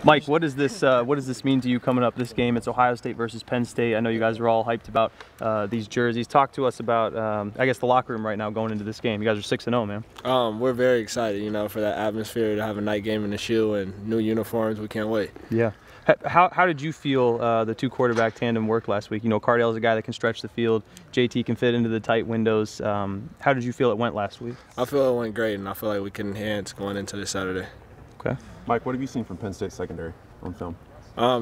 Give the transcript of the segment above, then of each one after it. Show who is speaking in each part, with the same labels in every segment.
Speaker 1: Mike, what does this mean to you coming up this game? It's Ohio State versus Penn State. I know you guys are all hyped about these jerseys. Talk to us about, I guess, the locker room right now going into this game. You guys are 6-0, man.
Speaker 2: We're very excited, you know, for that atmosphere to have a night game in the shoe and new uniforms. We can't wait.
Speaker 1: Yeah. How did you feel the two quarterback tandem work last week? You know, Cardale's a guy that can stretch the field. JT can fit into the tight windows. How did you feel it went last week?
Speaker 2: I feel it went great, and I feel like we can enhance going into this Saturday.
Speaker 1: Okay.
Speaker 3: Mike, what have you seen from Penn State secondary on film?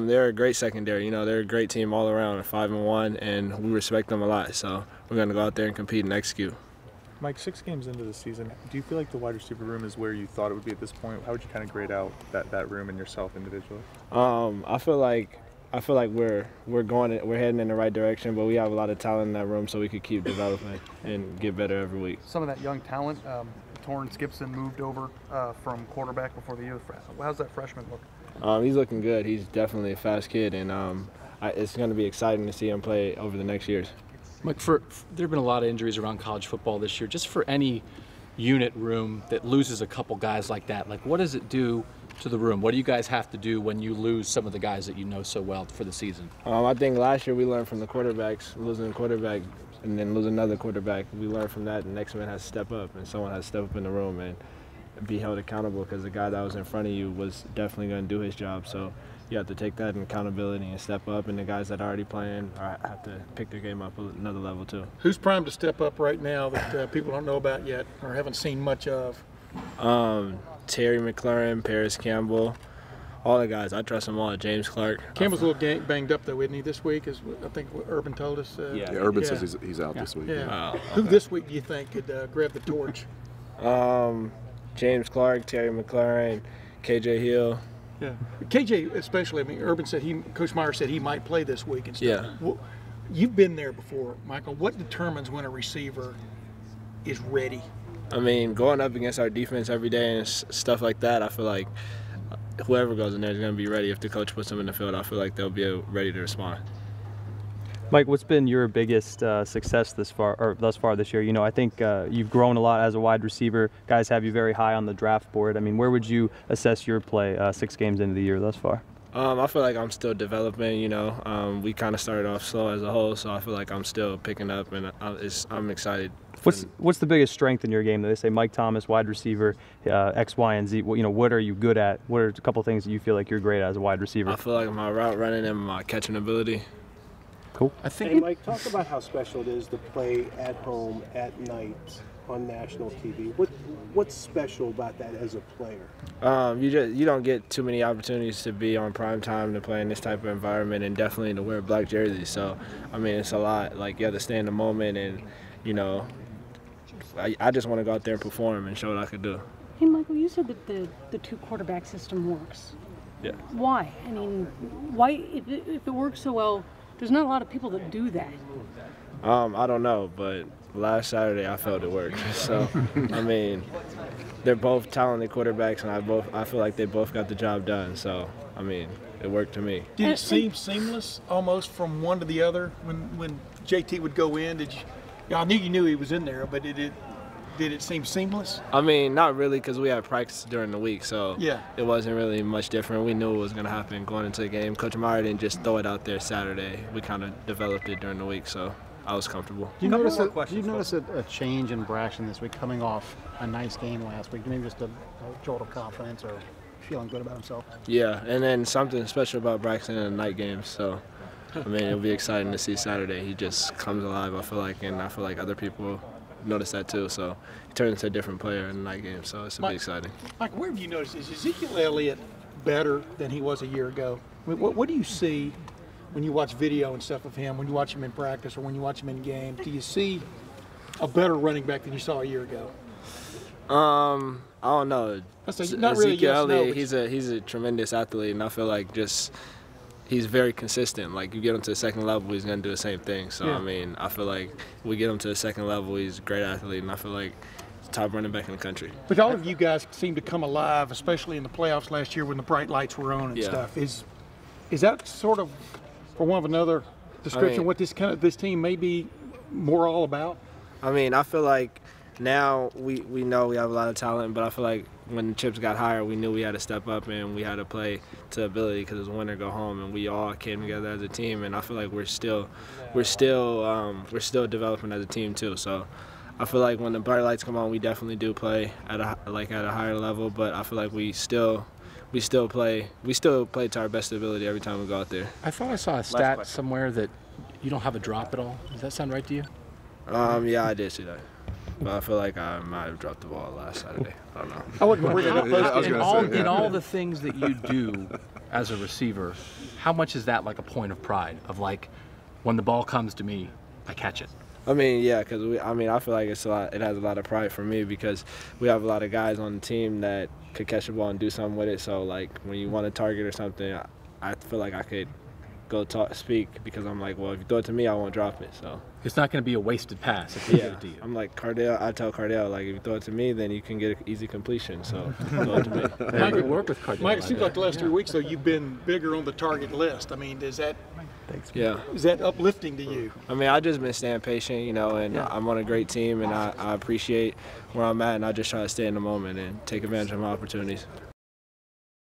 Speaker 2: They're a great secondary. You know, they're a great team all around, 5-1, and we respect them a lot. So we're going to go out there and compete and execute.
Speaker 4: Mike, 6 games into the season, do you feel like the wide receiver room is where you thought it would be at this point? How would you kind of grade out that room and yourself individually?
Speaker 2: I feel like we're heading in the right direction, but we have a lot of talent in that room, so we could keep developing and get better every week.
Speaker 5: Some of that young talent, Torrance Gibson moved over from quarterback before the year. How's that freshman look?
Speaker 2: He's looking good. He's definitely a fast kid, and it's going to be exciting to see him play over the next years.
Speaker 6: Mike, there have been a lot of injuries around college football this year. Just for any unit room that loses a couple guys like that, like what does it do to the room? What do you guys have to do when you lose some of the guys that you know so well for the season?
Speaker 2: I think last year we learned from the quarterbacks, losing a quarterback and then losing another quarterback. We learned from that. The next man has to step up, and someone has to step up in the room and be held accountable, because the guy that was in front of you was definitely going to do his job. So you have to take that in accountability and step up, and the guys that are already playing have to pick their game up another level too.
Speaker 7: Who's primed to step up right now that people don't know about yet or haven't seen much of?
Speaker 2: Terry McLaurin, Paris Campbell, all the guys. I trust them all. James Clark.
Speaker 7: Campbell's a little banged up though, isn't he, this week? Is I think what Urban told us.
Speaker 3: Yeah, Urban says he's out this week.
Speaker 7: Yeah. Okay. Who this week do you think could grab the torch?
Speaker 2: James Clark, Terry McLaurin, KJ Hill.
Speaker 7: Yeah, KJ especially. I mean, Urban said Coach Meyer said he might play this week and stuff.
Speaker 2: Yeah.
Speaker 7: Well, you've been there before, Michael. What determines when a receiver is ready?
Speaker 2: I mean, going up against our defense every day and stuff like that, I feel like whoever goes in there is going to be ready. If the coach puts them in the field, I feel like they'll be ready to respond.
Speaker 1: Mike, what's been your biggest success thus far this year? You know, I think you've grown a lot as a wide receiver. Guys have you very high on the draft board. I mean, where would you assess your play 6 games into the year thus far?
Speaker 2: I feel like I'm still developing, you know. We kind of started off slow as a whole, so I feel like I'm still picking up, and I'm excited.
Speaker 1: What's the biggest strength in your game? They say Mike Thomas, wide receiver, X, Y, and Z. You know, what are you good at? What are a couple things that you feel like you're great at as a wide receiver?
Speaker 2: I feel like my route running and my catching ability.
Speaker 1: Cool.
Speaker 8: Hey, Mike, talk about how special it is to play at home at night on national TV. What's special about that as a player?
Speaker 2: You don't get too many opportunities to be on prime time to play in this type of environment, and definitely to wear black jerseys. So, I mean, it's a lot. Like, you have to stay in the moment, and, you know, I just want to go out there and perform and show what I could do.
Speaker 9: Hey, Michael, you said that the two quarterback system works.
Speaker 2: Yeah.
Speaker 9: Why? I mean, why if it works so well? There's not a lot of people that do that.
Speaker 2: I don't know, but last Saturday I felt it worked. So, I mean, they're both talented quarterbacks, and I feel like they both got the job done. So, I mean, it worked to me.
Speaker 7: Did it seem seamless almost from one to the other when JT would go in? I knew you knew he was in there, but did it seem seamless?
Speaker 2: I mean, not really, because we had practice during the week, so
Speaker 7: yeah,
Speaker 2: it wasn't really much different. We knew it was going to happen going into the game. Coach Meyer didn't just throw it out there Saturday. We kind of developed it during the week, so I was comfortable.
Speaker 10: Do you notice a change in Braxton this week, coming off a nice game last week? Maybe just a jolt of confidence or feeling good about himself?
Speaker 2: Yeah, and then something special about Braxton in the night games. So, I mean, it'll be exciting to see Saturday. He just comes alive, I feel like, and I feel like other people notice that too. So he turns into a different player in the night game. So it's be exciting.
Speaker 7: Mike, where have you noticed, is Ezekiel Elliott better than he was a year ago? I mean, what do you see when you watch video and stuff of him, when you watch him in practice or when you watch him in games? Do you see a better running back than you saw a year ago?
Speaker 2: I don't know.
Speaker 7: Not really
Speaker 2: Ezekiel Elliott,
Speaker 7: yes,
Speaker 2: he's a tremendous athlete, and I feel like he's very consistent. Like, you get him to the second level, he's going to do the same thing. So, yeah. I mean, I feel like we get him to the second level, he's a great athlete, and I feel like he's the top running back in the country.
Speaker 7: But all of you guys seem to come alive, especially in the playoffs last year when the bright lights were on and stuff. Is that sort of, for one of another description, what this team may be more all about?
Speaker 2: I mean, I feel like now we know we have a lot of talent, but I feel like when the chips got higher, we knew we had to step up and we had to play to ability because it was win or go home, and we all came together as a team. And I feel like we're still developing as a team too. So I feel like when the bright lights come on, we definitely do play at a higher level. But I feel like we still play to our best ability every time we go out there.
Speaker 6: I thought I saw a stat somewhere that you don't have a drop at all. Does that sound right to you?
Speaker 2: Yeah, I did see that. But I feel like I might have dropped the ball last Saturday. I don't know.
Speaker 6: I wouldn't worry about in all the things that you do as a receiver, how much is that like a point of pride of like, when the ball comes to me, I catch it?
Speaker 2: I mean, yeah, because I feel like it has a lot of pride for me because we have a lot of guys on the team that could catch the ball and do something with it. So like when you want a target or something, I feel like I could go speak because I'm like, well, if you throw it to me, I won't drop it. So
Speaker 6: it's not going to be a wasted pass if you get it to you.
Speaker 2: I'm like Cardale. I tell Cardale, like, if you throw it to me, then you can get an easy completion. So throw it to me.
Speaker 6: Mike, work with Cardale.
Speaker 7: Mike, it seems like the last 3 weeks though you've been bigger on the target list. I mean, is that uplifting to you?
Speaker 2: I mean, I've just been staying patient, you know, and I'm on a great team, and I appreciate where I'm at, and I just try to stay in the moment and take advantage of my opportunities.